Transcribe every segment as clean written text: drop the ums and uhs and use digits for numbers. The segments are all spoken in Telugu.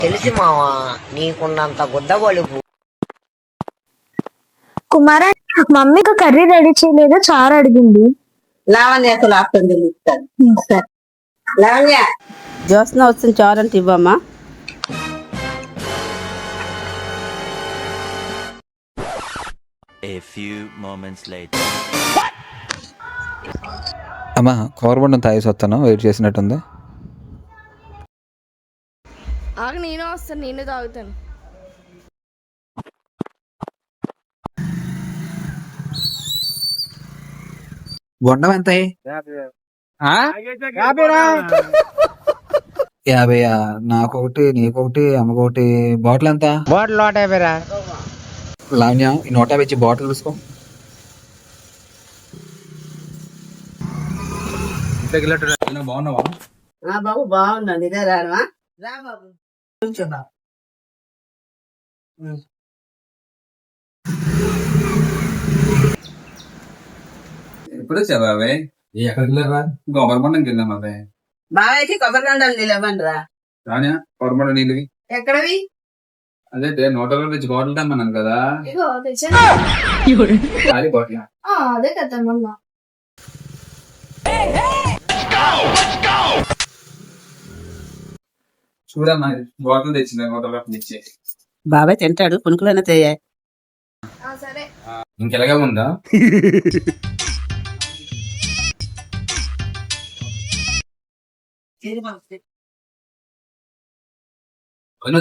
తెలిసి మావా నీకున్నంత గుద్ద బలుపు. కుమారా, మమ్మీకి కర్రీ రెడీ చేయలేదు, చారు అడిగింది. లావణ్యకు లాప్తుంది లావణ్య. జ్యోత్స్న వస్తుంది, చారు అంటే ఇవ్వమ్మా. A few moments later. అమ్మా కూరబండం తాగేసి వస్తాను, వెయిట్ చేసినట్టుంది. ఆగ నేను వస్తాను, నేను తాగుతాను. బొండం ఎంత? 50. నాకొకటి, నీకొకటి, అమ్మకొకటి. బాటిల్ ఎంత? బాటిల్ 150. లావణ్య, ఈ 150 ఇచ్చి బాటిల్ తీసుకో. బాగున్నావా? బాబు బాగున్నాను, ఇదే రావా రా బాబు. ఎప్పుడు వచ్చావా బాబాయ్? ఎక్కడికి వెళ్ళారా? గోబర్మండంకి వెళ్ళాం బాబాయ్. బాబాయ్కి కొబ్బరి దండలు నిలవండి రా. రానియా గోబర్మండం నీళ్ళవి ఎక్కడవి? అదే 100 తెచ్చి బాటిల్ తెమ్మన్నాను కదా. ఖాళీ బాటిల్. అదే కదా మొన్న. చూడమ్మా, బాటిల్ తెచ్చింది 100 తెచ్చి. బాబాయ్ తింటాడు, పునుకులైనా తెయ్యాయి. సరే ఇంకెలాగా ఉందా?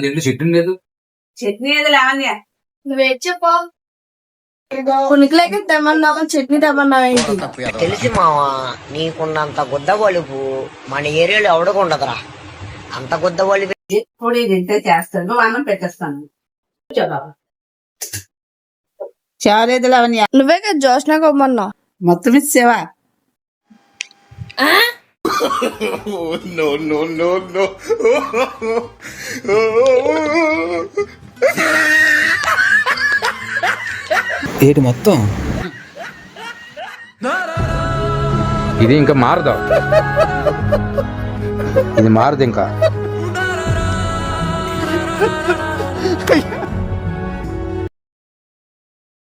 దీంట్లో చెట్టు లేదు. చట్నీ ఏది లావణ్య? నువ్వే చెప్పు. పునికిలేక తెమ్మన్నావు, చట్నీ తెమ్మన్నావు ఏంటి? తెలిసి మావా నీకున్నంత గుద్ద బలుపు మన ఏరియాలో ఎవడకుండదురా. అంత గుద్ద బలుపు. పొడి తింటే చేస్తాను, నువ్వు అన్నం పెట్టేస్తాను. బాబు చారు ఏది లావణ్య? నువ్వే కదా జ్యోత్స్న కొమ్మన్నావు. మొత్తం ఇచ్చేవా? ఏంటి మొత్తం? ఇది ఇంకా మారదు, ఇది మారదు ఇంకా.